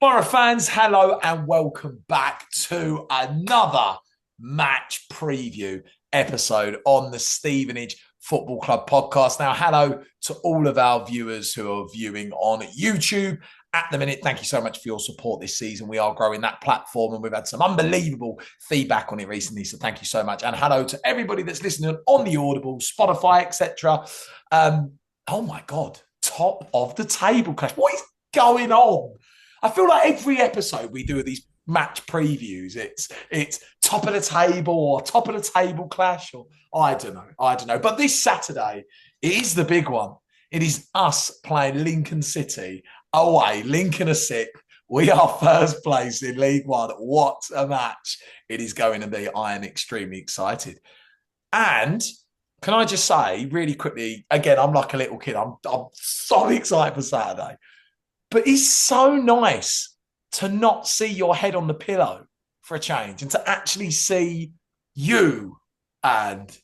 Boro fans, hello and welcome back to another match preview episode on the Stevenage Football Club podcast. Now, hello to all of our viewers who are viewing on YouTube at the minute. Thank you so much for your support this season. We are growing that platform and we've had some unbelievable feedback on it recently. So thank you so much. And hello to everybody that's listening on the Audible, Spotify, etc. Oh my God, top of the table clash. What is going on? I feel like every episode we do these match previews, it's top of the table or top of the table clash, or I don't know. But this Saturday, it is the big one. It is us playing Lincoln City away. Lincoln are sixth. We are first place in League One. What a match it is going to be. I am extremely excited. And can I just say really quickly, again, I'm like a little kid. I'm so excited for Saturday. But it's so nice to not see your head on the pillow for a change and to actually see you. And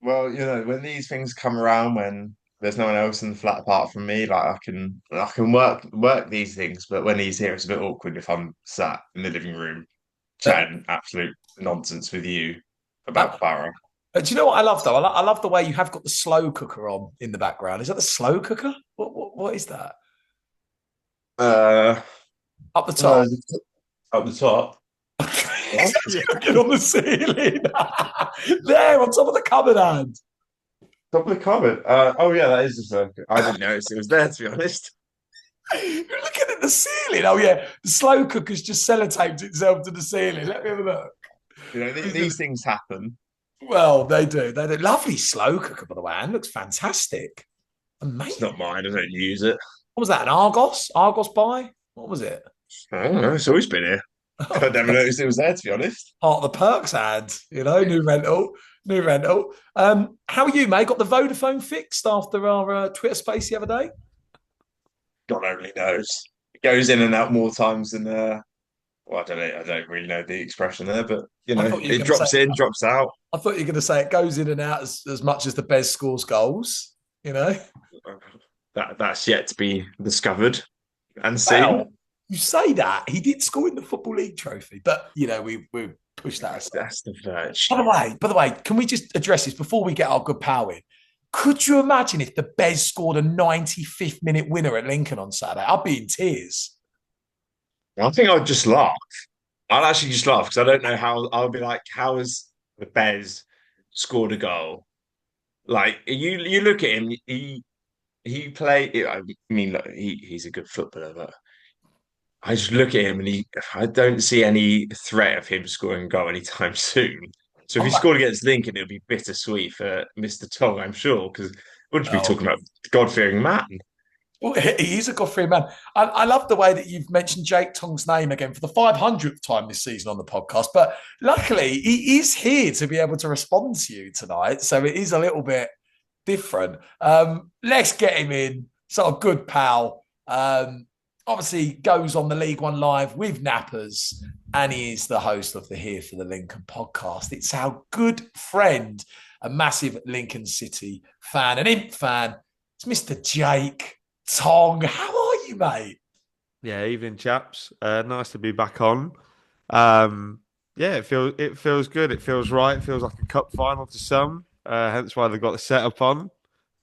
Well, when these things come around when there's no one else in the flat apart from me, like I can work these things, but when he's here, it's a bit awkward if I'm sat in the living room chatting absolute nonsense with you about Borough. do you know what I love though? I love the way you have got the slow cooker on in the background. Is that the slow cooker? What is that? Uh, Up the uh, top. Up the top. What? Looking on the ceiling. There, on top of the cupboard hand. Top of the cupboard. Oh yeah, that is the circuit. I didn't notice it was there, to be honest. You're looking at the ceiling. Oh yeah, the slow cooker's just sellotaped itself to the ceiling. Let me have a look. These things happen. Well, they do. They do. Lovely slow cooker, by the way. And looks fantastic. It's Amazing. not mine. I don't use it. What was that? An Argos? Argos buy? What was it? I don't know. It's always been here. I never noticed it was there, to be honest. Part of the perks ad, new rental, new rental. How are you, mate? Got the Vodafone fixed after our Twitter space the other day? God only knows. It goes in and out more times than well, I don't know. I don't really know the expression there, but I thought you were it going to say. drops in, drops out. I thought you were going to say it goes in and out as much as the Bez scores goals. You know. That's yet to be discovered and Well, seen. you say that he did score in the Football League trophy, but we pushed that aside. That's the verge. By the way, can we just address this before we get our good power in? Could you imagine if the Bez scored a 95th minute winner at Lincoln on Saturday? I'd be in tears. I think I'd just laugh. I'll actually just laugh because I don't know how. I'll be like, how has the Bez scored a goal? Like you look at him. He play. I mean, look, he's a good footballer, but I just look at him and I don't see any threat of him scoring a goal anytime soon. So if he I'm scored against Lincoln, it would be bittersweet for Mr. Tonge, I'm sure, because wouldn't you be oh, talking about God-fearing man? well, he is a Godfrey man. I love the way that you've mentioned Jake Tong's name again for the 500th time this season on the podcast. But luckily, he is here to be able to respond to you tonight. So it is a little bit different. Let's get him in. Sort of good pal. Obviously, goes on the League One Live with Nappers, and he is the host of the Here for the Lincoln podcast. It's our good friend, a massive Lincoln City fan, an Imp fan. It's Mr. Jake Tonge. How are you, mate? Yeah, evening chaps. Nice to be back on. Yeah, it feels good. It feels right. It feels like a cup final to some. Hence why they've got the setup on.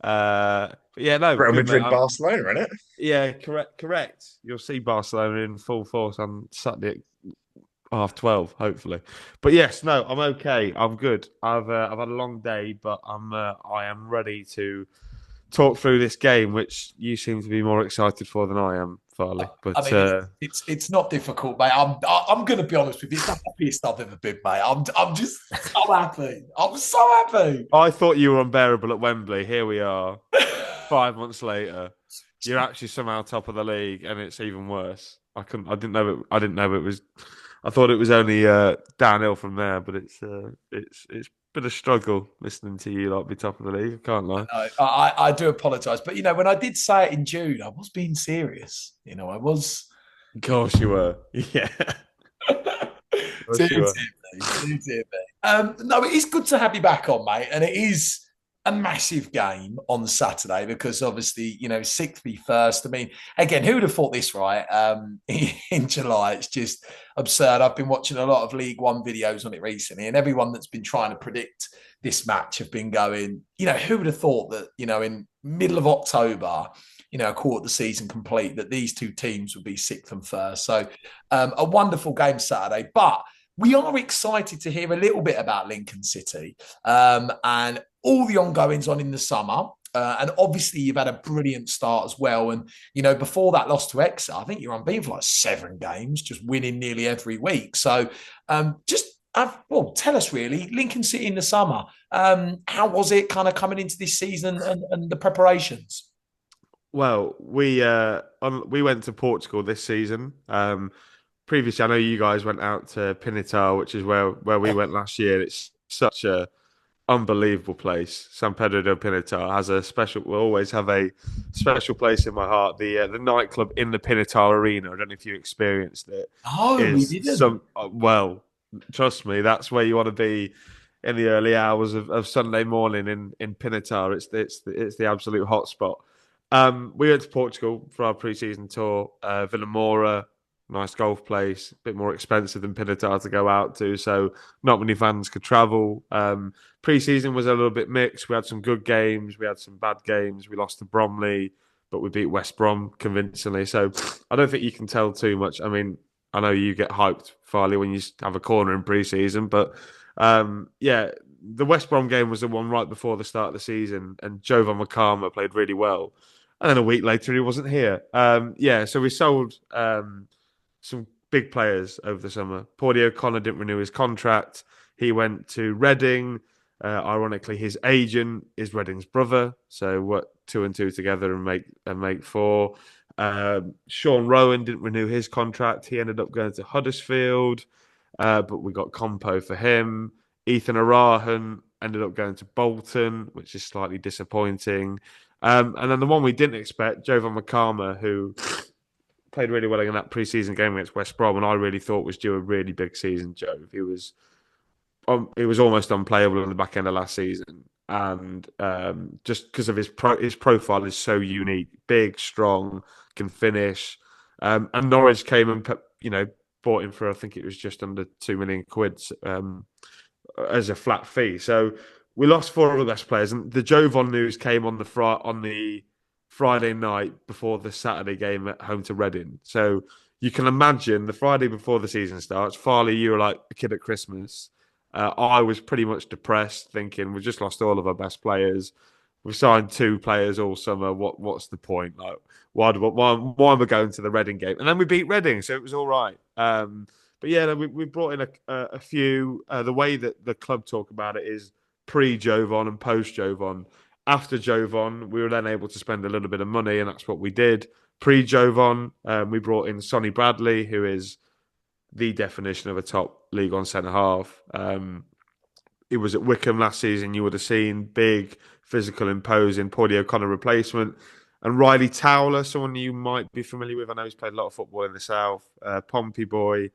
But yeah, no, Real good mate. Madrid, Barcelona, isn't it? Yeah, correct. You'll see Barcelona in full force on Saturday at 12:30, hopefully. But yes, no, I'm okay. I'm good. I've had a long day, but I am ready to talk through this game, which you seem to be more excited for than I am, Farley. But I mean, it's not difficult, mate. I'm going to be honest with you. It's the happiest I've ever been, mate. I'm just so happy. I'm so happy. I thought you were unbearable at Wembley. Here we are, 5 months later. You're actually somehow top of the league, and it's even worse. I didn't know it. I didn't know it was. I thought it was only downhill from there, but it's been a struggle listening to you like be top of the league. I can't lie. I do apologise, but when I did say it in June, I was being serious. I was. Of course you were. Yeah. Dear me. No, it is good to have you back on, mate, and it is a massive game on Saturday because obviously, 6th v first. I mean, again, who would have thought this, right? In July, it's just absurd. I've been watching a lot of League One videos on it recently, and everyone that's been trying to predict this match have been going, who would have thought that, in middle of October, a quarter of the season complete, that these two teams would be 6th and first. So a wonderful game Saturday, but we are excited to hear a little bit about Lincoln City and all the ongoings on in the summer. And obviously, you've had a brilliant start as well. And, before that loss to Exeter, I think you're unbeaten for like 7 games, just winning nearly every week. So tell us really, Lincoln City in the summer, how was it kind of coming into this season and the preparations? Well, we went to Portugal this season. Previously, I know you guys went out to Pinitar, which is where we went last year. It's such a unbelievable place. San Pedro del Pinitar has will always have a special place in my heart. The nightclub in the Pinitar Arena, I don't know if you experienced it. Oh, we didn't. Well, trust me, that's where you want to be in the early hours of Sunday morning in Pinitar. It's the absolute hotspot. We went to Portugal for our pre-season tour. Villamora, nice golf place, a bit more expensive than Pinitar to go out to, so not many fans could travel. Pre-season was a little bit mixed. We had some good games, we had some bad games. We lost to Bromley, but we beat West Brom convincingly. So I don't think you can tell too much. I mean, I know you get hyped, Farley, when you have a corner in pre-season, but the West Brom game was the one right before the start of the season, and Jovan Makama played really well. And then a week later, he wasn't here. So we sold some big players over the summer. Paudie O'Connor didn't renew his contract. He went to Reading. Ironically, his agent is Reading's brother. So what 2 and 2 together and make 4. Sean Rowan didn't renew his contract. He ended up going to Huddersfield, but we got Compo for him. Ethan Arahan ended up going to Bolton, which is slightly disappointing. And then the one we didn't expect, Jovan Makama, who played really well in that pre-season game against West Brom, and I really thought was due a really big season, Jove. He was almost unplayable in the back end of last season, and just because of his profile is so unique, big, strong, can finish. And Norwich came and bought him for, I think it was just under £2 million as a flat fee. So we lost 4 of the best players, and the Jovan news came on the Friday night before the Saturday game at home to Reading. So you can imagine the Friday before the season starts, Farley, you were like a kid at Christmas. I was pretty much depressed, thinking we've just lost all of our best players. We've signed 2 players all summer. What's the point? Like, why am I going to the Reading game? And then we beat Reading, so it was all right. But yeah, we brought in a few. The way that the club talk about it is pre-Jovan and post-Jovan. After Jovan, we were then able to spend a little bit of money, and that's what we did. Pre-Jovan, we brought in Sonny Bradley, who is the definition of a top League One centre-half. It was at Wickham last season. You would have seen big, physical, imposing Paudie O'Connor replacement. And Riley Towler, someone you might be familiar with. I know he's played a lot of football in the South. Pompey boy.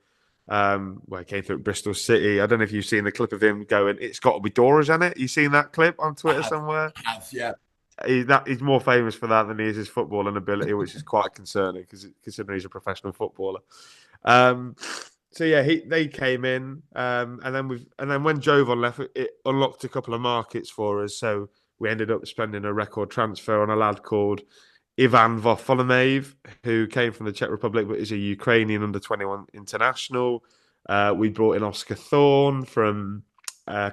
He came through at Bristol City. I don't know if you've seen the clip of him going, "It's got to be Dora's in it." You seen that clip on Twitter somewhere? I have, yeah. He's more famous for that than he is his footballing ability, which is quite concerning considering he's a professional footballer. They came in, and then when Jovan left, it unlocked a couple of markets for us. So we ended up spending a record transfer on a lad called Ivan Varfolomev, who came from the Czech Republic but is a Ukrainian under-21 international. We brought in Oscar Thorne from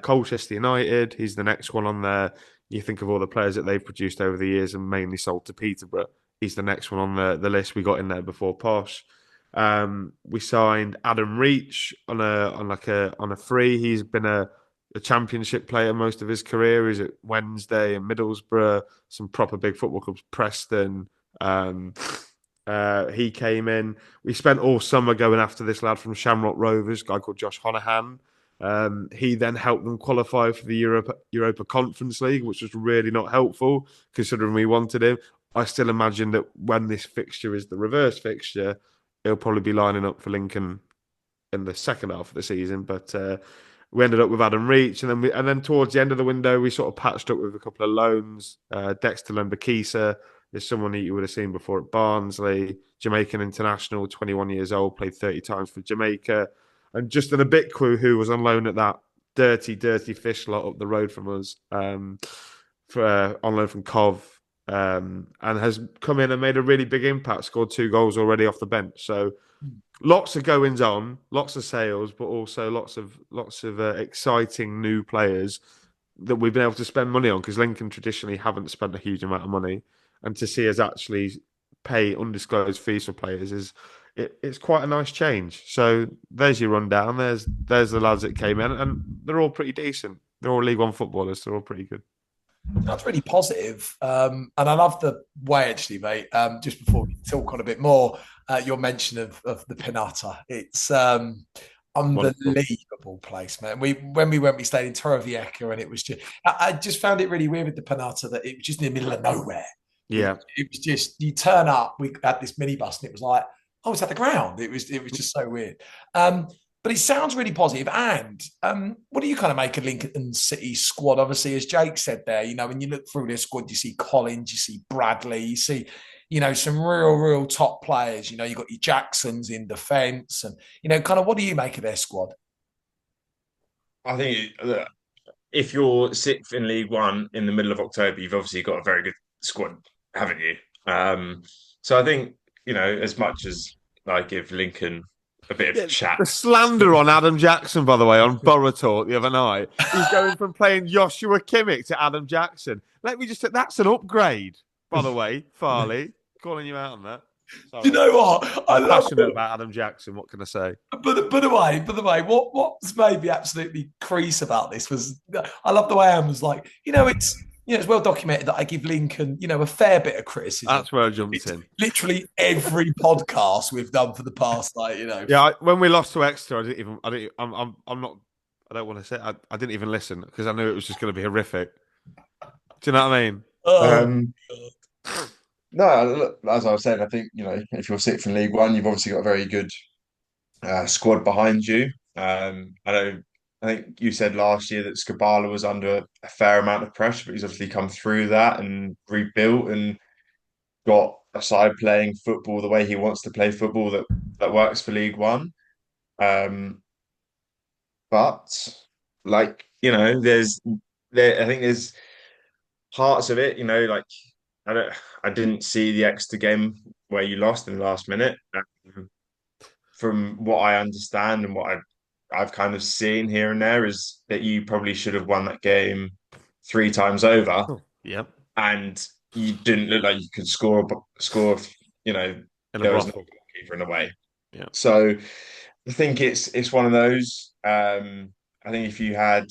Colchester United. He's the next one on there. You think of all the players that they've produced over the years and mainly sold to Peterborough. He's the next one on the list. We got in there before Posh. We signed Adam Reach on a free. He's been a championship player most of his career. He's at Wednesday and Middlesbrough, some proper big football clubs, Preston. He came in. We spent all summer going after this lad from Shamrock Rovers, a guy called Josh Honohan. He then helped them qualify for the Europa Conference League, which was really not helpful considering we wanted him. I still imagine that when this fixture is the reverse fixture, he'll probably be lining up for Lincoln in the second half of the season. But we ended up with Adam Reach, and then towards the end of the window, we sort of patched up with a couple of loans. Dexter Lembakisa is someone that you would have seen before at Barnsley, Jamaican international, 21 years old, played 30 times for Jamaica, and Justin Abikwu, who was on loan at that dirty fish lot up the road from us, on loan from Cov, and has come in and made a really big impact. Scored 2 goals already off the bench. So lots of goings on, lots of sales, but also lots of exciting new players that we've been able to spend money on, because Lincoln traditionally haven't spent a huge amount of money, and to see us actually pay undisclosed fees for players it's quite a nice change. So there's your rundown. There's the lads that came in, and they're all pretty decent. They're all League One footballers. They're all pretty good. That's really positive. And I love the way, actually, mate, just before we talk on a bit more, your mention of the Pinata. It's unbelievable place, man. When we went, we stayed in Torrevieja, and it was just, I just found it really weird with the Pinata that it was just in the middle of nowhere. Yeah. It was just, you turn up, we had this minibus, and it was like, oh, it's at the ground. It was just so weird. But it sounds really positive. And what do you kind of make of Lincoln City squad? Obviously, as Jake said there, when you look through their squad, you see Collins, you see Bradley, you see, some real top players. You've got your Jacksons in defence, and, kind of what do you make of their squad? I think if you're 6th in League One in the middle of October, you've obviously got a very good squad, haven't you? So I think, as much as I give Lincoln a bit of chat. The slander on Adam Jackson, by the way, on Boro Talk the other night. He's going from playing Joshua Kimmich to Adam Jackson. Let me just say, that's an upgrade, by the way, Farley. Calling you out on that. Sorry. Do you know what? I'm passionate about Adam Jackson. What can I say? By the way, what's made me absolutely crease about this was, I love the way Anne was like, it's well documented that I give Lincoln, a fair bit of criticism. That's where I jumped in. Literally every podcast we've done for the past, Yeah, when we lost to Exeter, I'm not. I don't want to say. I didn't even listen because I knew it was just going to be horrific. Do you know what I mean? No, as I was saying, I think if you're 6th in League One, you've obviously got a very good squad behind you. I think you said last year that Skabala was under a fair amount of pressure, but he's obviously come through that and rebuilt and got a side playing football the way he wants to play football that works for League One. But I think there's parts of it, I didn't see the Exeter game where you lost in the last minute. From what I understand and what I've kind of seen here and there is that you probably should have won that game 3 times over. Yep. And you didn't look like you could score, there was no goalkeeper in a way. Yeah. So I think it's one of those. I think if you had,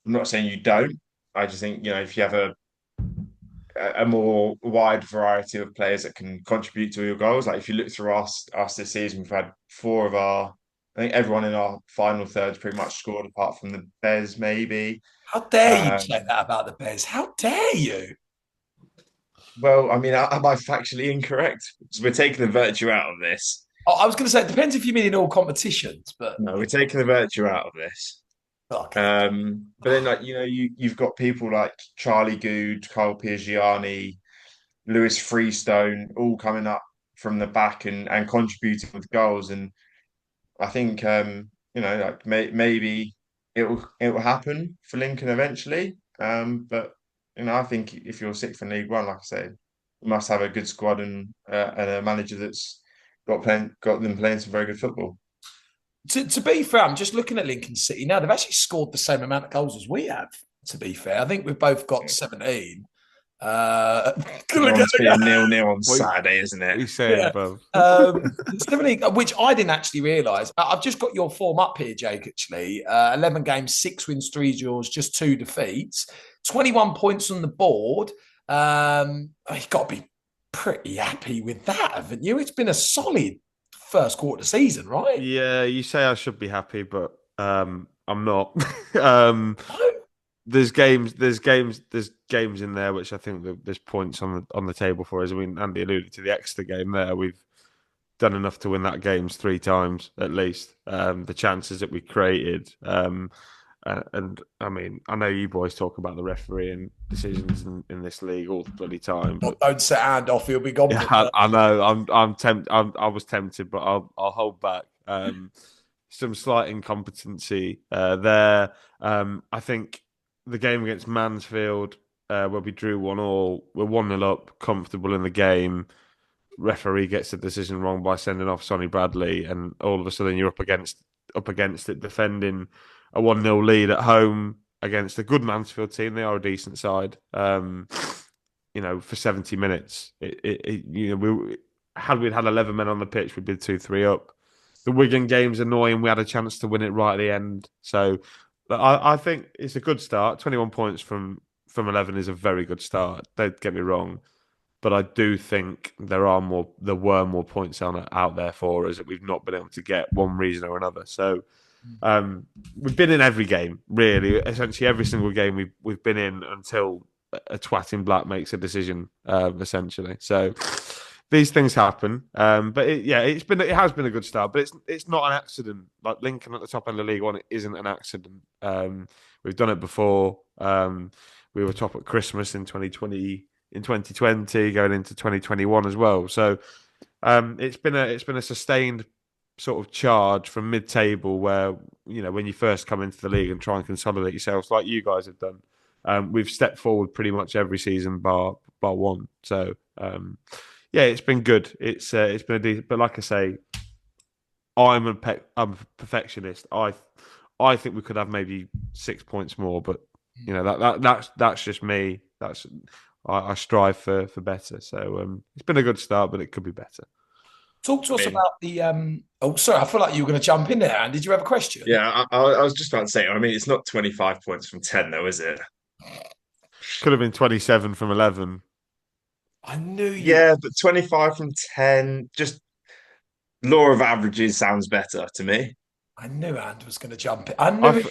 I'm not saying you don't, I just think, if you have a more wide variety of players that can contribute to your goals. Like if you look through us this season, we've had 4 of I think everyone in our final thirds pretty much scored apart from the Bears, maybe. How dare you say that about the Bears? How dare you? Well, I mean, am I factually incorrect? So we're taking the virtue out of this. I was going to say, it depends if you mean in all competitions, but... No, we're taking the virtue out of this. Okay. But then, you've got people like Charlie Good, Kyle Piergiani, Lewis Freestone, all coming up from the back and contributing with goals. And I think, maybe it will happen for Lincoln eventually. But I think if you're 6th in League One, like I said, you must have a good squad and a manager that's got them playing some very good football. To be fair, I'm just looking at Lincoln City now. They've actually scored the same amount of goals as we have, to be fair. I think we've both got 17. It's been 0-0 on Saturday, isn't it? He's saying, bro. 17, which I didn't actually realise. I've just got your form up here, Jake, actually. 11 games, 6 wins, 3 draws, just 2 defeats. 21 points on the board. You've got to be pretty happy with that, haven't you? It's been a solid first quarter of the season, right? Yeah, you say I should be happy, but I'm not. There's games in there which I think there's points on the table for us. I mean, Andy alluded to the Exeter game there. We've done enough to win that games 3 times at least. The chances that we created, and I mean, I know you boys talk about the refereeing decisions in this league all the bloody time. But Don't set hand off; he'll be gone. yeah, I know. I was tempted, but I'll hold back. Some slight incompetency there. I think the game against Mansfield, where we drew 1-1, we're 1-0 up, comfortable in the game. Referee gets the decision wrong by sending off Sonny Bradley, and all of a sudden you're up against it, defending a 1-0 lead at home against a good Mansfield team. They are a decent side. For 70 minutes, had we had 11 men on the pitch, we'd be 2-3 up. The Wigan game's annoying. We had a chance to win it right at the end. So I think it's a good start. 21 points from 11 is a very good start. Don't get me wrong. But I do think there were more points out there for us that we've not been able to get, one reason or another. So we've been in every game, really. Essentially every single game we've been in until a twat in black makes a decision, essentially. So these things happen. But it has been a good start. But it's not an accident. Like Lincoln at the top end of League One, it isn't an accident. We've done it before. We were top at Christmas in 2020. In 2020, going into 2021 as well. So it's been a sustained sort of charge from mid-table where, when you first come into the league and try and consolidate yourselves like you guys have done. We've stepped forward pretty much every season bar one. So it's been good. It's been a decent, but like I say, I'm a perfectionist. I think we could have maybe 6 points more, but that's just me. I strive for better. So it's been a good start, but it could be better. Talk to us about the. Oh, sorry, I feel like you were going to jump in there. And did you have a question? Yeah, I was just about to say. I mean, it's not 25 points from 10, though, is it? Could have been 27 from 11. I knew you. Yeah, but 25 from 10, just law of averages sounds better to me. I knew And was going to jump in. I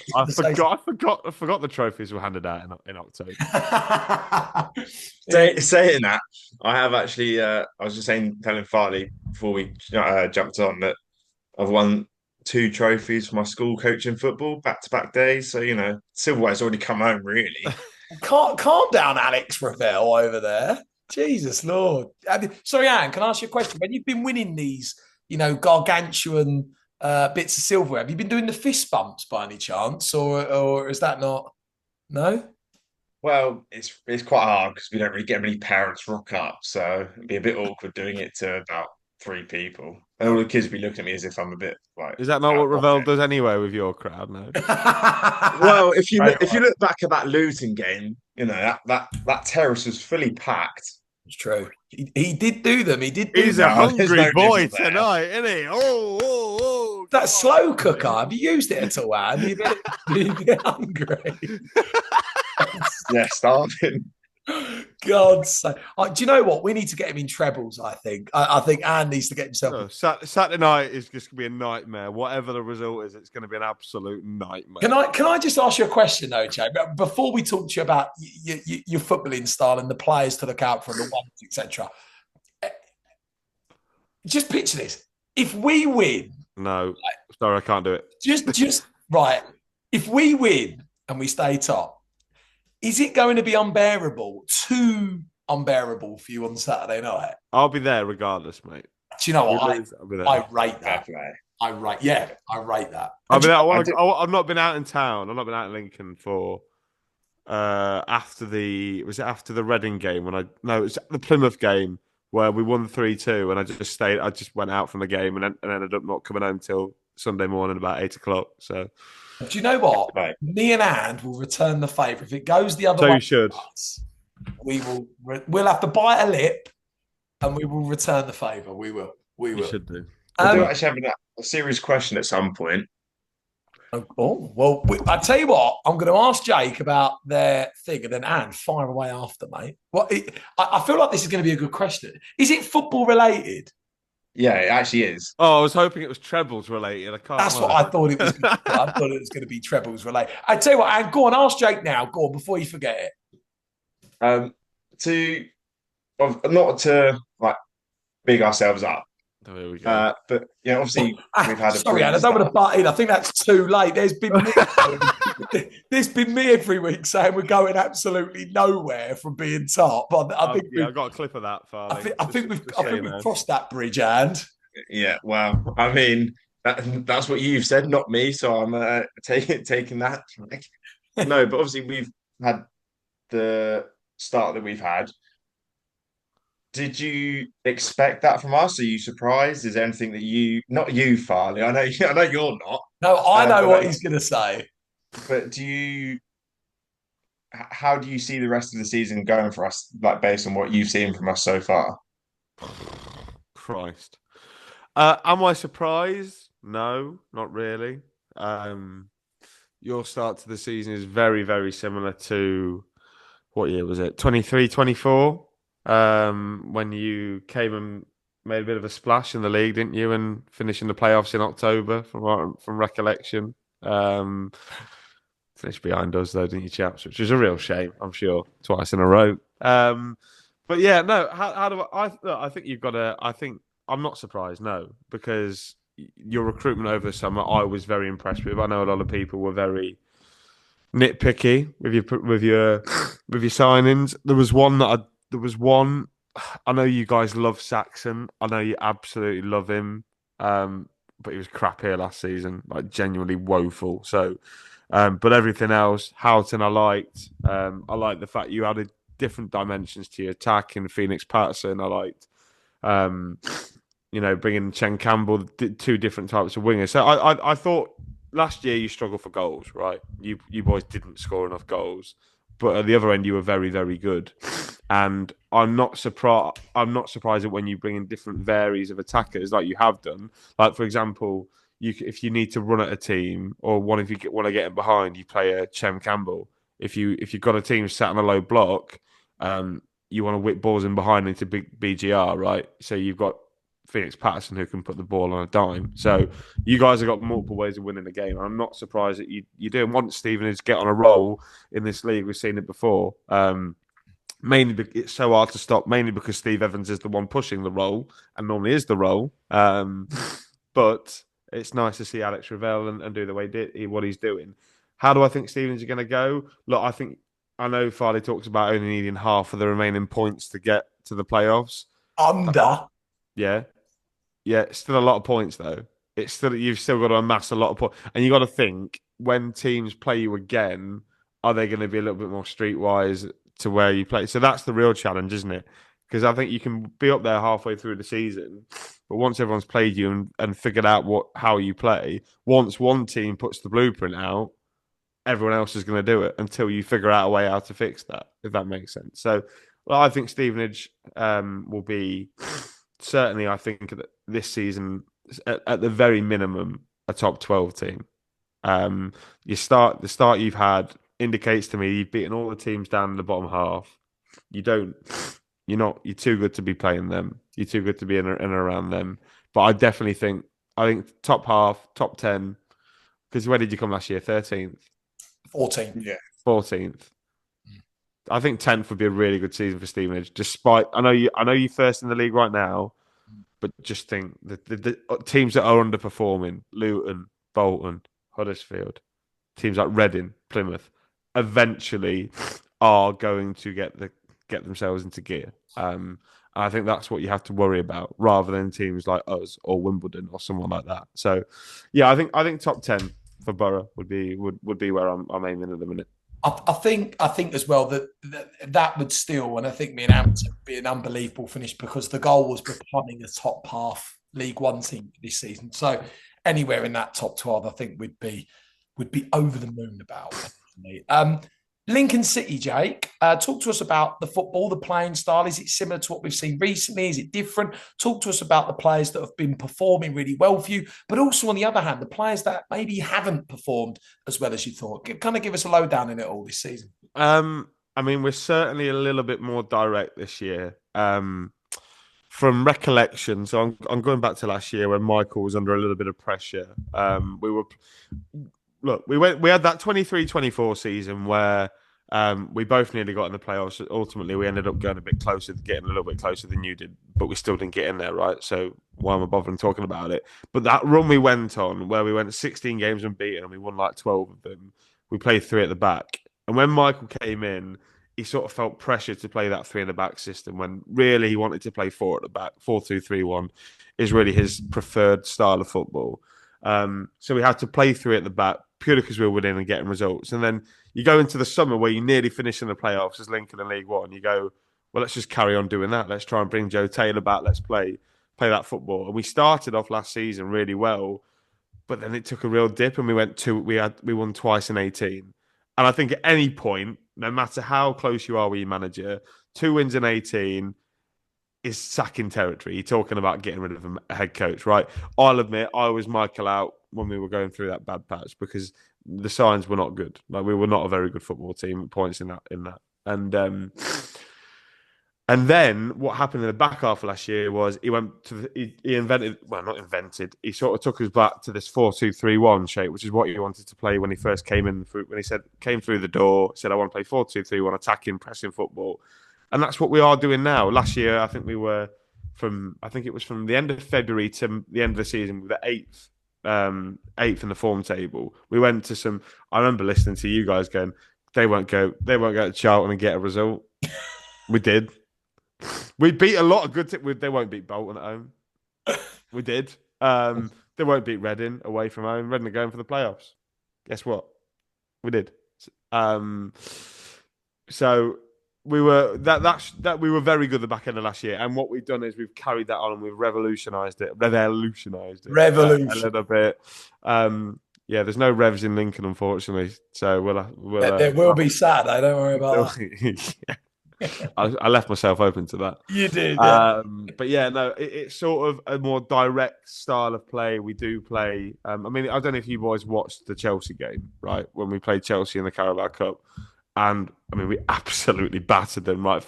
forgot the trophies were handed out in October. Saying that, I have actually. I was just telling Farley before we jumped on that I've won 2 trophies for my school coaching football back-to-back days. So silverware's already come home. Really, calm down, Alex Ravel over there. Jesus Lord. Sorry, Anne. Can I ask you a question? When you've been winning these, gargantuan bits of silverware, have you been doing the fist bumps by any chance, or is that not? No. Well, it's quite hard because we don't really get many parents rock up, so it'd be a bit awkward doing it to about 3 people, and all the kids would be looking at me as if I'm a bit like. Is that not what Ravel does anyway with your crowd? No. Well, if you look back at that Luton game, that terrace was fully packed. It's true. He did do them. He did. He's a hungry boy tonight, isn't he? Oh! That slow cooker. Have you used it at all, Anne? You get hungry. Yeah, starving. God's sake. Do you know what? We need to get him in trebles, I think. I think Anne needs to get himself... Saturday night is just going to be a nightmare. Whatever the result is, it's going to be an absolute nightmare. Can I just ask you a question, though, Jay? Before we talk to you about your footballing style and the players to look out for, the ones, etc. Just picture this. If we win... No, sorry, I can't do it. Just right. If we win and we stay top, is it going to be too unbearable for you on Saturday night? I'll be there regardless, mate. Do you know what? I rate that. I rate that. I've not been out in town. I've not been out in Lincoln for after the Reading game it was the Plymouth game where we won 3-2 and I just stayed. I just went out from the game and ended up not coming home till Sunday morning about 8 o'clock. So. Do you know what? Right. Me and And will return the favour. If it goes the other way, you should. We'll have to bite a lip, and we will return the favour. We will. You should do. I do actually have a serious question at some point. Oh well, I tell you what. I'm going to ask Jake about their thing, and then Anne fire away after, mate. I feel like this is going to be a good question. Is it football related? Yeah, it actually is. Oh, I was hoping it was trebles related. That's what I thought it was. I thought it was going to be trebles related. I tell you what, and go on, ask Jake now. Go on before you forget it. Not to like big ourselves up, There we go. But yeah, obviously we've had a sorry, Anne, I don't want to butt in. I think that's too late. There's been me every week saying we're going absolutely nowhere from being top. I think I got a clip of that, Farley. I think we've crossed that bridge, and yeah. Well, I mean that's what you've said, not me. So I'm taking that. No, but obviously we've had the start that we've had. Did you expect that from us? Are you surprised? Is there anything that not you, Farley? I know you're not. No, I know what but, he's going to say. But how do you see the rest of the season going for us, like based on what you've seen from us so far? Christ. Am I surprised? No, not really. Your start to the season is very, very similar to what year was it? 23, 24? When you came and made a bit of a splash in the league, didn't you? And finishing the playoffs in October from recollection. Finished behind us though, didn't you, chaps? Which is a real shame, I'm sure, twice in a row. But yeah, no. How do I think you've got to. I think I'm not surprised, no, because your recruitment over the summer, I was very impressed with. I know a lot of people were very nitpicky with your signings. There was one. I know you guys love Saxon. I know you absolutely love him. But he was crap here last season, like genuinely woeful. So, but everything else, Houghton, I liked. I liked the fact you added different dimensions to your attack in Phoenix Patterson. I liked, bringing Chen Campbell, two different types of wingers. So I thought last year you struggled for goals, right? You boys didn't score enough goals, but at the other end you were very, very good. And I'm not surprised that when you bring in different varies of attackers like you have done, like for example, if you need to run at a team or if you want to get in behind, you play a Chem Campbell. If you've got a team sat on a low block, you want to whip balls in behind into BGR, right? So you've got Phoenix Patterson who can put the ball on a dime. So you guys have got multiple ways of winning the game. I'm not surprised that you do. And once Stevenage get on a roll in this league, we've seen it before. Mainly, it's so hard to stop. Mainly because Steve Evans is the one pushing the role, and normally is the role. But it's nice to see Alex Ravel and do the way what he's doing. How do I think Stevenage are going to go? Look, I know Farley talks about only needing half of the remaining points to get to the playoffs. Yeah, it's still a lot of points though. You've still got to amass a lot of points, and you got to think when teams play you again, are they going to be a little bit more streetwise to where you play? So that's the real challenge, isn't it? Because I think you can be up there halfway through the season, but once everyone's played you and figured out how you play, once one team puts the blueprint out, everyone else is going to do it until you figure out a way how to fix that, if that makes sense. So, I think Stevenage will be certainly, I think, this season, at the very minimum, a top 12 team. The start you've had indicates to me you've beaten all the teams down in the bottom half. You're too good to be playing them. You're too good to be in and around them. But I definitely think top half, top 10. Because where did you come last year? 13th, 14th, yeah, 14th. I think 10th would be a really good season for Stevenage. Despite I know you're first in the league right now, but just think the teams that are underperforming: Luton, Bolton, Huddersfield, teams like Reading, Plymouth, eventually are going to get themselves into gear. I think that's what you have to worry about, rather than teams like us or Wimbledon or someone like that. So, yeah, I think top 10 for Boro would be where I'm aiming at the minute. I think as well that would still, and I think me and Amps would be an unbelievable finish, because the goal was becoming a top half League One team this season. So anywhere in that top 12, I think would be over the moon about. Lincoln City, Jake, talk to us about the football, the playing style. Is it similar to what we've seen recently? Is it different? Talk to us about the players that have been performing really well for you, but also on the other hand, the players that maybe haven't performed as well as you thought. Kind of give us a lowdown in it all this season. We're certainly a little bit more direct this year. From recollection, so I'm going back to last year when Michael was under a little bit of pressure. We had that 23-24 season where We both nearly got in the playoffs. Ultimately, we ended up going a bit closer, getting a little bit closer than you did, but we still didn't get in there, right? So why am I bothering talking about it? But that run we went on, where we went 16 games unbeaten and we won like 12 of them, we played three at the back. And when Michael came in, he sort of felt pressure to play that three in the back system when really he wanted to play four at the back. 4-2-3-1 is really his preferred style of football. So we had to play three at the back purely because we were winning and getting results. And then you go into the summer where you nearly finish in the playoffs as Lincoln in League One. You go, well, let's just carry on doing that. Let's try and bring Joe Taylor back. Let's play that football. And we started off last season really well, but then it took a real dip, and we won twice in 18. And I think at any point, no matter how close you are with your manager, 2 wins in 18 is sacking territory. You're talking about getting rid of a head coach, right? I'll admit I was Michael out when we were going through that bad patch because the signs were not good. Like, we were not a very good football team at points in that. And then what happened in the back half of last year was he went to he sort of took us back to this 4-2-3-1 shape, which is what he wanted to play when he first came in. When he came through the door, said, I want to play 4-2-3-1, attacking, pressing football. And that's what we are doing now. Last year, I think it was from the end of February to the end of the season, we were eighth in the form table. We went to I remember listening to you guys going, they won't go to Charlton and get a result. We did. We beat a lot of good teams. They won't beat Bolton at home. We did. They won't beat Reading away from home. Reading are going for the playoffs. Guess what? We did. So we were we were very good at the back end of last year, and what we've done is we've carried that on and we've revolutionised it a little bit. Yeah, there's no revs in Lincoln, unfortunately. So it will be sad. Don't worry about that. Yeah. I left myself open to that. You did, yeah. But yeah, no, it's sort of a more direct style of play. We do play. I mean, I don't know if you boys watched the Chelsea game, right? When we played Chelsea in the Carabao Cup, and I mean, we absolutely battered them, right?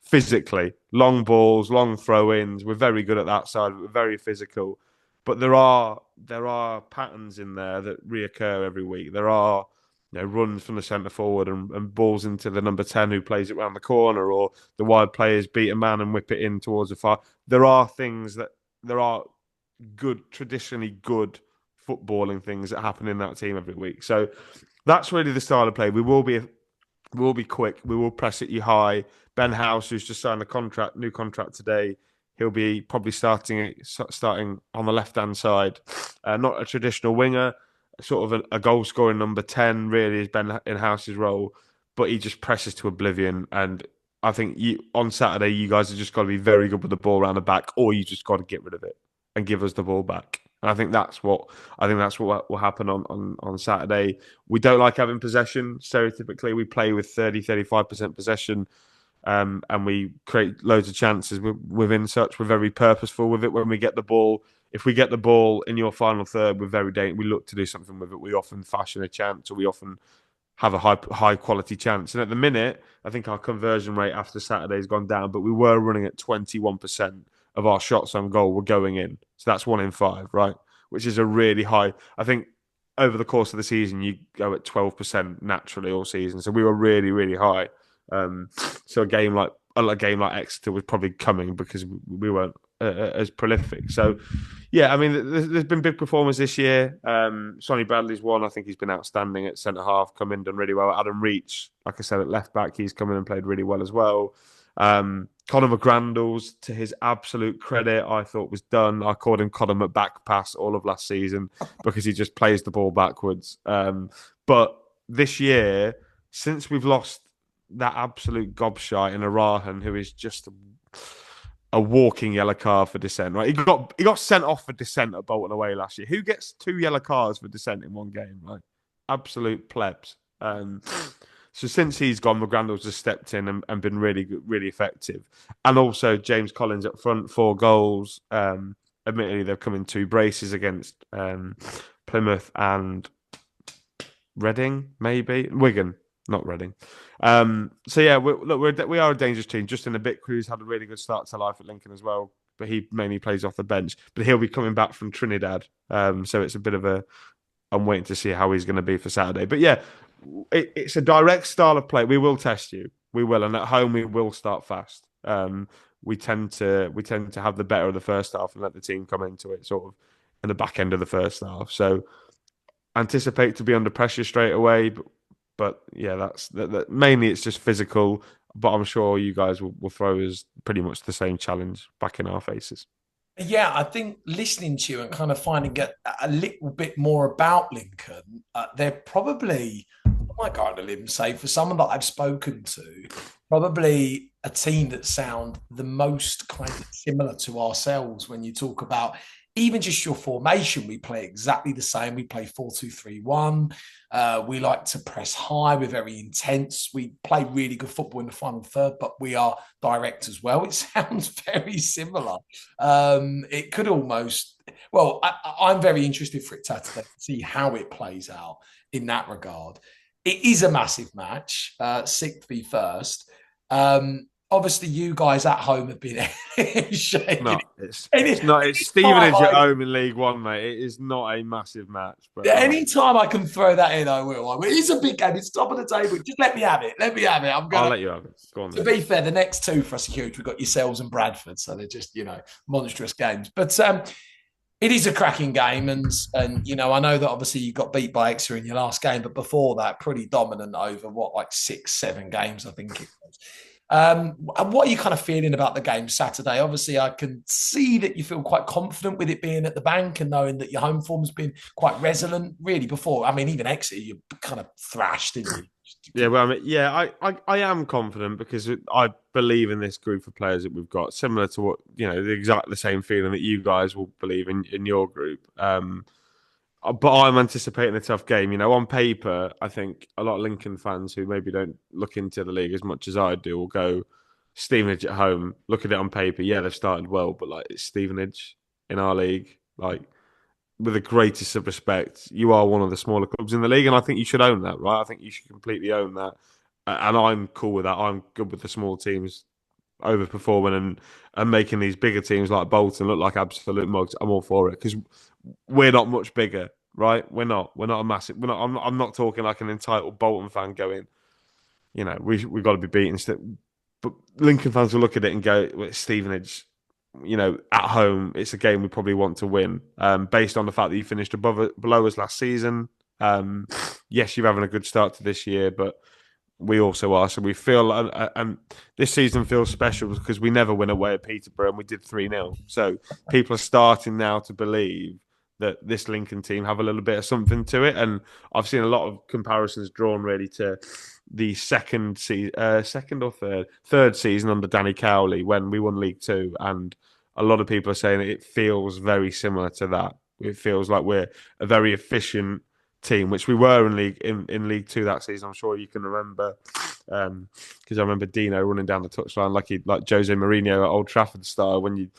Physically, long balls, long throw-ins. We're very good at that side. We're very physical, but there are patterns in there that reoccur every week. There are runs from the centre forward and balls into the number 10 who plays it around the corner, or the wide players beat a man and whip it in towards the far. There are traditionally good footballing things that happen in that team every week. So that's really the style of play. We will be quick. We will press at you high. Ben House, who's just signed a new contract today, he'll be probably starting on the left-hand side. Not a traditional winger, sort of a goal-scoring number 10 really is Ben House's role, but he just presses to oblivion. And I think on Saturday, you guys have just got to be very good with the ball around the back, or you just got to get rid of it and give us the ball back. And I think that's what will happen on Saturday. We don't like having possession. Stereotypically, we play with 30-35% possession, and we create loads of chances within such. We're very purposeful with it when we get the ball. If we get the ball in your final third, we look to do something with it. We often fashion a chance, or we often have a high quality chance. And at the minute, I think our conversion rate after Saturday has gone down, but we were running at 21% of our shots on goal were going in. So that's 1 in 5, right? Which is a really high. I think over the course of the season, you go at 12% naturally all season. So we were really, really high. So a game like Exeter was probably coming because we weren't as prolific. So, yeah, I mean, there's been big performers this year. Sonny Bradley's one. I think he's been outstanding at centre half, come in, done really well. Adam Reach, like I said, at left back, he's come in and played really well as well. Conor McGrandles, to his absolute credit, I thought was done. I called him Conor McBackpass all of last season because he just plays the ball backwards. But this year, since we've lost that absolute gobshite in Arahan, who is just a walking yellow card for dissent, right? He got sent off for dissent at Bolton away last year. Who gets 2 yellow cards for dissent in one game, right? Absolute plebs. So since he's gone, McGrandles has stepped in and been really good, really effective. And also James Collins up front, 4 goals. Admittedly, they've come in 2 braces against Plymouth and Reading, maybe Wigan, not Reading. So yeah, we are a dangerous team. Justin Abitcru's had a really good start to life at Lincoln as well, but he mainly plays off the bench. But he'll be coming back from Trinidad, so it's a bit of I'm waiting to see how he's going to be for Saturday. But yeah, it's a direct style of play. We will test you. We will, and at home we will start fast. We tend to have the better of the first half and let the team come into it sort of in the back end of the first half. So anticipate to be under pressure straight away. But yeah, that's mainly it's just physical. But I'm sure you guys will throw us pretty much the same challenge back in our faces. Yeah, I think listening to you and kind of finding out a little bit more about Lincoln, they're probably, I might go on a limb and say, for someone that I've spoken to, probably a team that sound the most kind of similar to ourselves when you talk about even just your formation. We play exactly the same. We play 4-2-3-1. We like to press high. We're very intense. We play really good football in the final third, but we are direct as well. It sounds very similar. It could almost, well, I'm very interested for it to see how it plays out in that regard. It is a massive match, 6th v 1st. Obviously, you guys at home have been shaking. No, it's not. It's Stevenage at home in League One, mate. It is not a massive match. But anytime I can throw that in, I will. It is a big game. It's top of the table. Just let me have it. Let me have it. I'll let you have it. Go on. To be fair, the next two for us are huge. We've got yourselves and Bradford, so they're just monstrous games. But it is a cracking game, and I know that obviously you got beat by Exeter in your last game, but before that, pretty dominant over 6-7 games, I think it was. What are you kind of feeling about the game Saturday? Obviously, I can see that you feel quite confident with it being at the bank and knowing that your home form's been quite resilient. Really, before, I mean, even Exeter, you kind of thrashed, didn't you? Yeah, well, I am confident because I believe in this group of players that we've got, similar to what the same feeling that you guys will believe in your group. But I'm anticipating a tough game. On paper, I think a lot of Lincoln fans who maybe don't look into the league as much as I do will go Stevenage at home. Look at it on paper. Yeah, they've started well, but it's Stevenage in our league. With the greatest of respect, you are one of the smaller clubs in the league, and I think you should own that, right? I think you should completely own that, and I'm cool with that. I'm good with the small teams overperforming and making these bigger teams like Bolton look like absolute mugs. I'm all for it because we're not much bigger, right? We're not a massive. We're not. I'm not talking like an entitled Bolton fan going, we've got to be beaten. But Lincoln fans will look at it and go, well, it's Stevenage. At home, it's a game we probably want to win, based on the fact that you finished below us last season. Yes, you're having a good start to this year, but we also are. So we feel, and this season feels special because we never win away at Peterborough, and we did 3-0. So people are starting now to believe that this Lincoln team have a little bit of something to it. And I've seen a lot of comparisons drawn really to the third season under Danny Cowley when we won League Two, and a lot of people are saying it feels very similar to that. It feels like we're a very efficient team, which we were in League Two that season. I'm sure you can remember, because I remember Dino running down the touchline like Jose Mourinho at Old Trafford style when you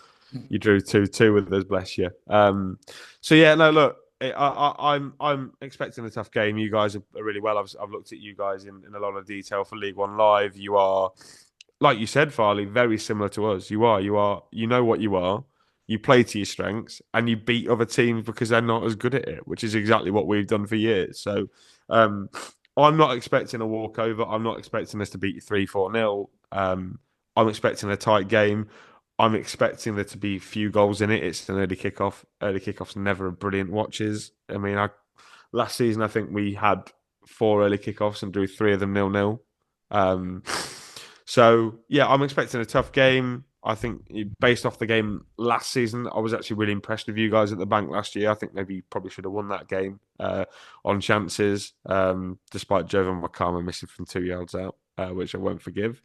drew 2-2 with us, bless you. So yeah, no, look. I'm expecting a tough game. You guys are really well. I've looked at you guys in a lot of detail for League One Live. You are, like you said, Farley, very similar to us. You know what you are. You play to your strengths and you beat other teams because they're not as good at it, which is exactly what we've done for years. So I'm not expecting a walkover. I'm not expecting us to beat you 3-4-0. I'm expecting a tight game. I'm expecting there to be few goals in it. It's an early kickoff. Early kickoffs never a brilliant watches. I mean, last season I think we had 4 early kickoffs and drew 3 of them 0-0. So yeah, I'm expecting a tough game. I think based off the game last season, I was actually really impressed with you guys at the bank last year. I think maybe you probably should have won that game on chances, despite Jovan Wakama missing from 2 yards out, which I won't forgive.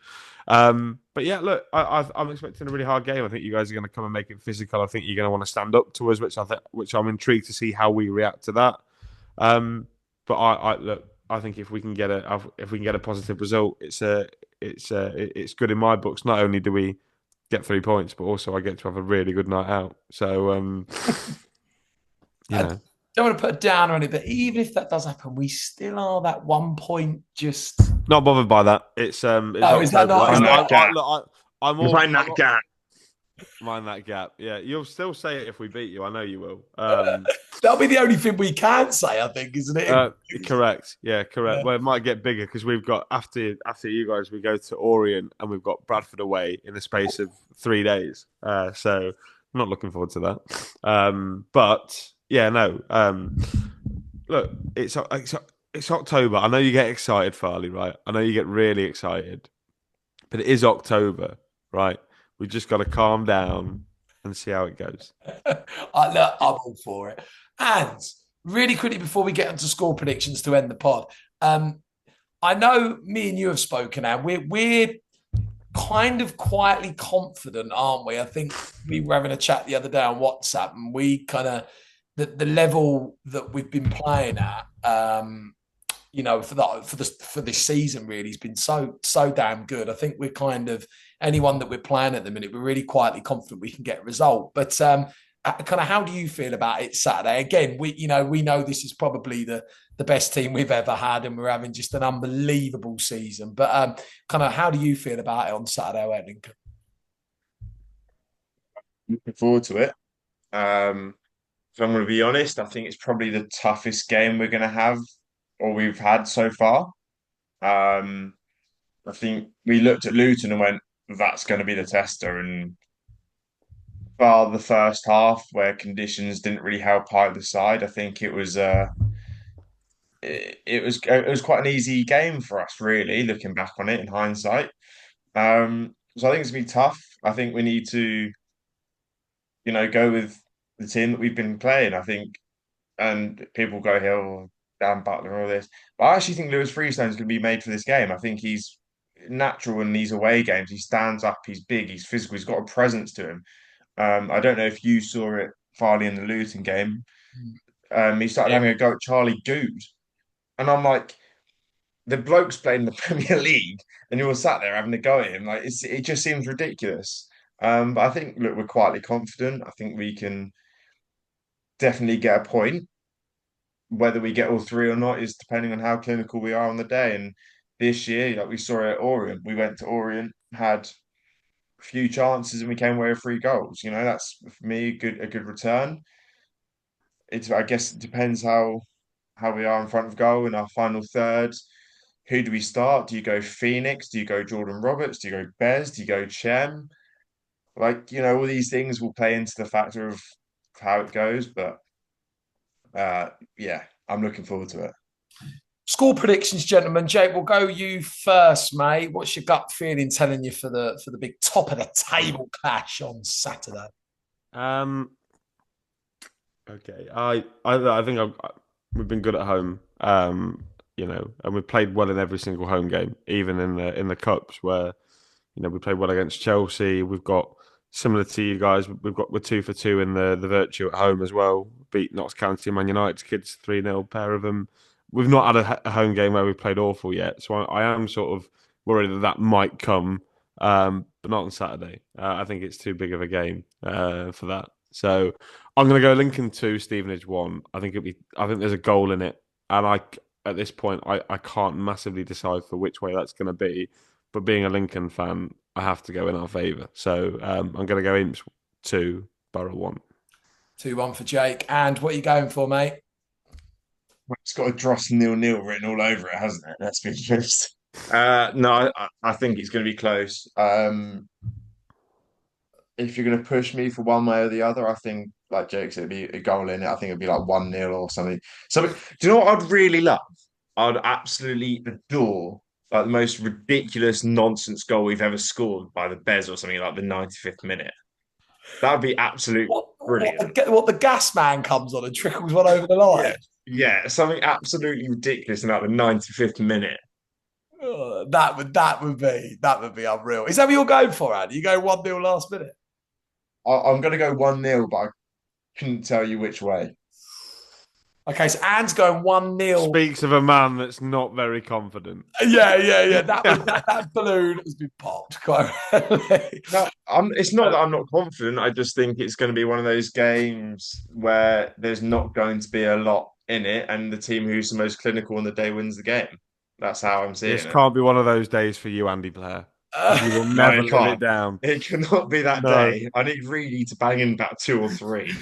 But yeah, look, I'm expecting a really hard game. I think you guys are going to come and make it physical. I think you're going to want to stand up to us, which I'm intrigued to see how we react to that. But I think if we can get a positive result, it's good in my books. Not only do we get 3 points, but also I get to have a really good night out. So, I don't want to put a downer on it, but even if that does happen, we still are that 1 point just. Not bothered by that. It's is that not? I'm all mind that gap. Mind that gap. Yeah, you'll still say it if we beat you. I know you will. That'll be the only thing we can say, I think, isn't it? Correct. Yeah, correct. Yeah. Well, it might get bigger because we've got after you guys, we go to Orient and we've got Bradford away in the space of 3 days. So I'm not looking forward to that. But yeah, no. Look, it's October. I know you get excited, Farley, right? I know you get really excited, but it is October, right? We just got to calm down and see how it goes. I'm all for it. And really quickly before we get into score predictions to end the pod, I know me and you have spoken now. We're kind of quietly confident, aren't we? I think we were having a chat the other day on WhatsApp, and we kind of the level that we've been playing at, for this season really has been so damn good. I think we're kind of anyone that we're playing at the minute, we're really quietly confident we can get a result. But kind of how do you feel about it Saturday? Again, we know this is probably the best team we've ever had, and we're having just an unbelievable season. But kind of how do you feel about it on Saturday at Lincoln? Looking forward to it. If I'm going to be honest, I think it's probably the toughest game we're going to have or we've had so far. I think we looked at Luton and went, that's going to be the tester. And bar the first half where conditions didn't really help either side, I think it was quite an easy game for us, really, looking back on it in hindsight. So I think it's gonna be tough. I think we need to, go with the team that we've been playing. I think, and people go here, oh, Dan Butler and all this, but I actually think Lewis Freestone's going to be made for this game. I think he's natural in these away games. He stands up, he's big, he's physical, he's got a presence to him. I don't know if you saw it, Farley, in the Luton game. He started having a go at Charlie Good, and I'm like, the bloke's playing in the Premier League, and you're sat there having a go at him. Like it just seems ridiculous. But I think, look, we're quietly confident. I think we can definitely get a point. Whether we get all three or not is depending on how clinical we are on the day. And this year, like we saw at Orient, we went to Orient, had a few chances, and we came away with 3 goals. That's for me a good return. I guess it depends how we are in front of goal in our final third. Who do we start? Do you go Phoenix? Do you go Jordan Roberts? Do you go Bez? Do you go Chem? All these things will play into the factor of how it goes. But yeah, I'm looking forward to it. Score predictions, gentlemen. Jake, we'll go you first, mate. What's your gut feeling telling you for the big top of the table clash on Saturday? Okay, I think we've been good at home, and we've played well in every single home game, even in the cups where we played well against Chelsea. We've got similar to you guys. We're 2 for 2 in the virtue at home as well. Beat Notts County and Man United's kids 3-0, pair of them. We've not had a home game where we've played awful yet, so I am sort of worried that might come, but not on Saturday. I think it's too big of a game for that. So I'm going to go Lincoln 2, Stevenage 1. I think there's a goal in it, and at this point I can't massively decide for which way that's going to be. But being a Lincoln fan, I have to go in our favour. So I'm going to go Imps 2, Boro 1. 2-1 for Jake. And what are you going for, mate? It's got a Dross 0-0 written all over it, hasn't it? Let's be honest. No, I think it's going to be close. If you're going to push me for one way or the other, I think, like Jake said, it'd be a goal in it. I think it'd be like 1-0 or something. So, do you know what I'd really love? I'd absolutely adore like the most ridiculous nonsense goal we've ever scored by the Bez or something like the 95th minute. That would be absolutely brilliant. What the gas man comes on and trickles one over the line. Yeah, something absolutely ridiculous in like the 95th minute. That would be unreal. Is that what you're going for, Andy? You go 1-0 last minute? I'm going to go 1-0, but I couldn't tell you which way. Okay, so Anne's going 1-0. Speaks of a man that's not very confident. Yeah. That balloon has been popped. Quite no, it's not that I'm not confident. I just think it's going to be one of those games where there's not going to be a lot in it, and the team who's the most clinical on the day wins the game. That's how I'm seeing it. This can't be one of those days for you, Andy Blair. You will No, never you live it can't. down. It cannot be that No. day. I need really to bang in about 2 or 3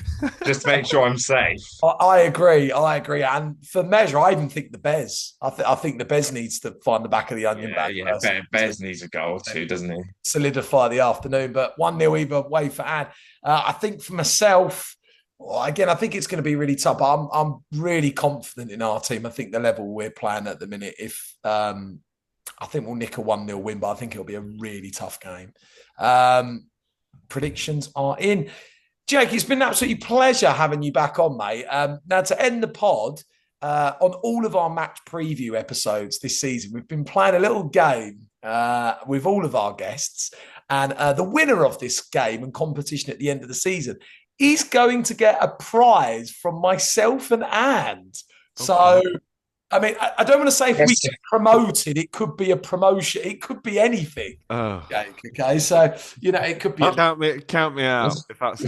just to make sure I'm safe. I agree. I agree. And for measure, I even think the Bez. I think the Bez needs to find the back of the onion Yeah, bag yeah. first Bez to needs a goal too, doesn't he? solidify the afternoon. But 1-0 either way for Anne. I think for myself, again, I think it's going to be really tough. I'm really confident in our team. I think the level we're playing at the minute, if I think we'll nick a 1-0 win, but I think it'll be a really tough game. Predictions are in. Jake, it's been an absolute pleasure having you back on, mate. Now, to end the pod, on all of our match preview episodes this season, we've been playing a little game with all of our guests. And the winner of this game and competition at the end of the season is going to get a prize from myself and Anne. So, I mean, I don't want to say if we get promoted, it could be a promotion. It could be anything. Okay. So, it could be. Count me out. If that's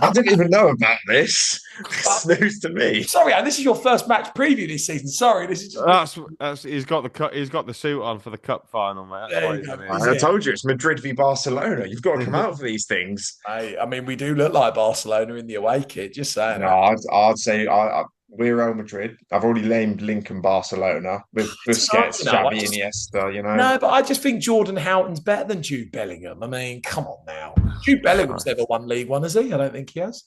I didn't even know about this. It's news to me. Sorry, Anne, this is your first match preview this season. Sorry, this is just... that's he's got the suit on for the cup final, mate. I told you it's Madrid v Barcelona. You've got to come out for these things. I mean, we do look like Barcelona in the away kit. Just saying. No, I'd say we're Real Madrid. I've already named Lincoln Barcelona with Busquets, Xavi, Iniesta. No, but I just think Jordan Houghton's better than Jude Bellingham. I mean, come on now. Jude Bellingham's never won League One, has he? I don't think he has.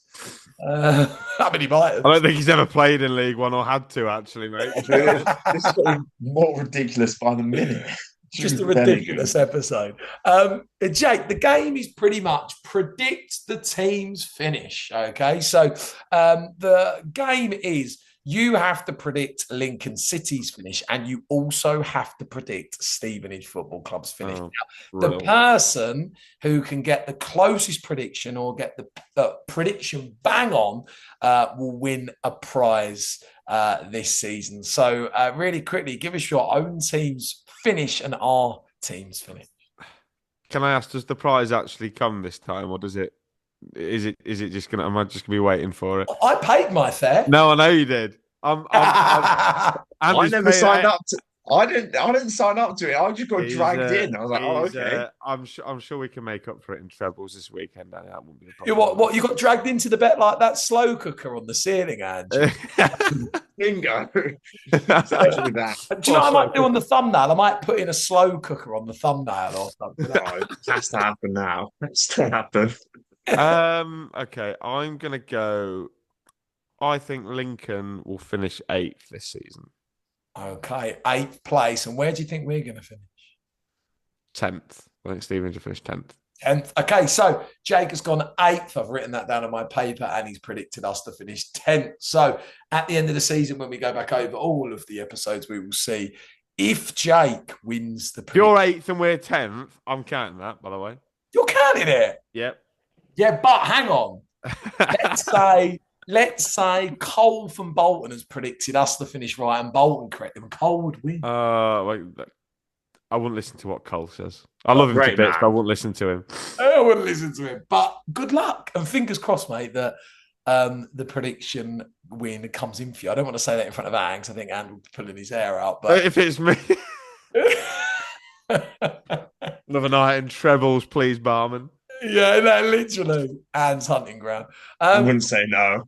I mean, he might have. I don't think he's ever played in League One or had to, actually, mate. This is getting more ridiculous by the minute. Just a ridiculous episode. Jake, the game is pretty much predict the team's finish. Okay, so the game is you have to predict Lincoln City's finish, and you also have to predict Stevenage Football Club's finish. Now, the person who can get the closest prediction or get the prediction bang on will win a prize this season. So really quickly, give us your own team's finish and our team's finish. Can I ask, does the prize actually come this time, or is it just gonna? Am I just gonna be waiting for it? I paid my fare. No, I know you did. I never signed up to. I didn't sign up to it. I just got dragged in. I was like, okay. I'm sure we can make up for it in trebles this weekend. That won't be a problem. What you got dragged into the bet like that slow cooker on the ceiling, Ange? Bingo. Exactly that. Do you know what I might do on the thumbnail? I might put in a slow cooker on the thumbnail or something. No, it has to happen now. It's to happen. Okay, I'm gonna go. I think Lincoln will finish 8th this season. Okay, 8th place. And where do you think we're going to finish? 10th. I think Stevenage will finish 10th. 10th. Okay, so Jake has gone 8th. I've written that down on my paper, and he's predicted us to finish 10th. So at the end of the season, when we go back over all of the episodes, we will see if Jake wins the prediction. You're 8th and we're 10th. I'm counting that, by the way. You're counting it? Yep. Yeah, but hang on. Let's say Cole from Bolton has predicted us to finish right and Bolton correct them. Cole would win. Wait, I wouldn't listen to what Cole says. I love him to bits, but I wouldn't listen to him. I wouldn't listen to him. But good luck. And fingers crossed, mate, that the prediction win comes in for you. I don't want to say that in front of Anne because I think Anne will be pulling his hair out. But if it's me. Another night in trebles, please, barman. Yeah, no, literally. Anne's hunting ground. I wouldn't say no.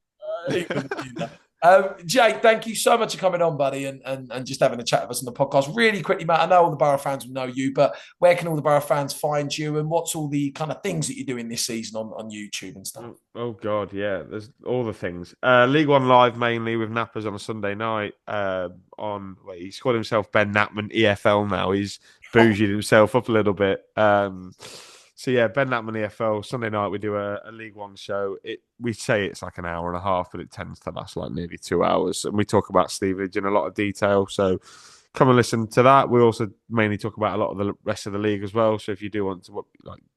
Jake, thank you so much for coming on, buddy, and just having a chat with us on the podcast. Really quickly, Matt, I know all the Boro fans will know you, but where can all the Boro fans find you, and what's all the kind of things that you're doing this season on YouTube and stuff? Oh God, yeah, there's all the things. League One Live mainly with Nappers on a Sunday night. He's called himself Ben Natman EFL now. He's bougied himself up a little bit. So yeah, Ben Natman EFL, Sunday night we do a League One show. We say it's like an hour and a half, but it tends to last like nearly 2 hours. And we talk about Stevenage in a lot of detail. So come and listen to that. We also mainly talk about a lot of the rest of the league as well. So if you do want to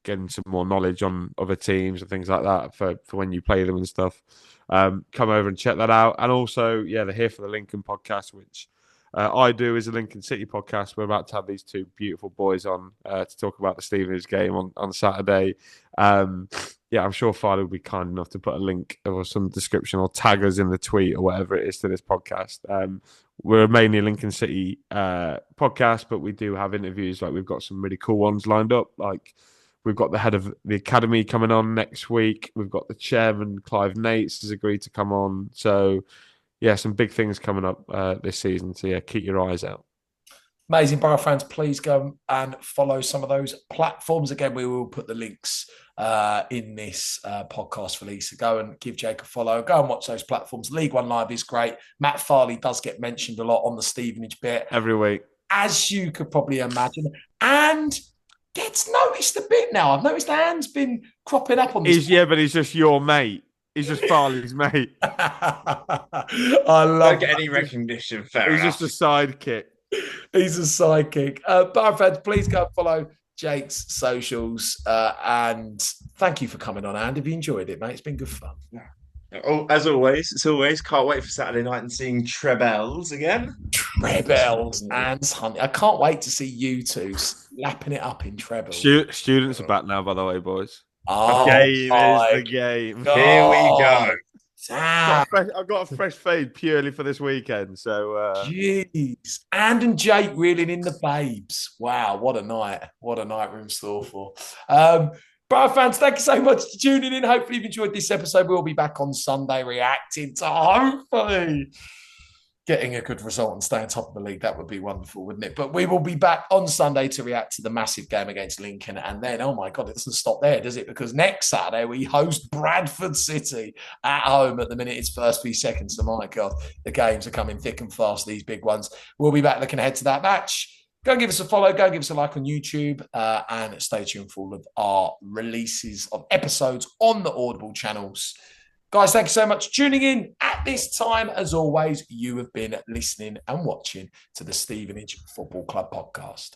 get some more knowledge on other teams and things like that for when you play them and stuff, come over and check that out. And also, the Here for the Lincoln podcast, which I do is a Lincoln City podcast. We're about to have these two beautiful boys on to talk about the Stevenage game on Saturday. I'm sure Farley will be kind enough to put a link or some description or tag us in the tweet or whatever it is to this podcast. we're a mainly Lincoln City podcast, but we do have interviews. Like we've got some really cool ones lined up. Like we've got the head of the academy coming on next week. We've got the chairman, Clive Nates, has agreed to come on. So yeah, some big things coming up this season. So yeah, keep your eyes out. Amazing. Borough fans, please go and follow some of those platforms. Again, we will put the links in this podcast release. So go and give Jake a follow. Go and watch those platforms. League One Live is great. Matt Farley does get mentioned a lot on the Stevenage bit. Every week. As you could probably imagine. And gets noticed a bit now. I've noticed Anne's been cropping up on this. Yeah, but he's just your mate. He's just Farley's mate. I love Don't get any recognition. Fair He's enough. just a sidekick. He's a sidekick. Borough fans, please go and follow Jake's socials. And thank you for coming on, Anne. Have you enjoyed it, mate? It's been good fun. Oh, as always, can't wait for Saturday night and seeing Trebles again. Trebles, Anne's honey. I can't wait to see you two slapping it up in trebles. Students are back now, by the way, boys. Oh, the game is the game. God. Here we go. Damn. I've got a fresh fade purely for this weekend. So, Jeez. And Jake reeling in the babes. Wow, what a night. What a night we're in store for. Borough fans, thank you so much for tuning in. Hopefully you've enjoyed this episode. We'll be back on Sunday reacting to hopefully getting a good result and staying top of the league. That would be wonderful, wouldn't it? But we will be back on Sunday to react to the massive game against Lincoln. And then, oh my God, it doesn't stop there, does it? Because next Saturday we host Bradford City at home. At the minute, it's first v second. So my God, the games are coming thick and fast, these big ones. We'll be back looking ahead to that match. Go and give us a follow. Go and give us a like on YouTube. And stay tuned for all of our releases of episodes on the Audible channels. Guys, thank you so much for tuning in. At this time, as always, you have been listening and watching to the Stevenage Football Club podcast.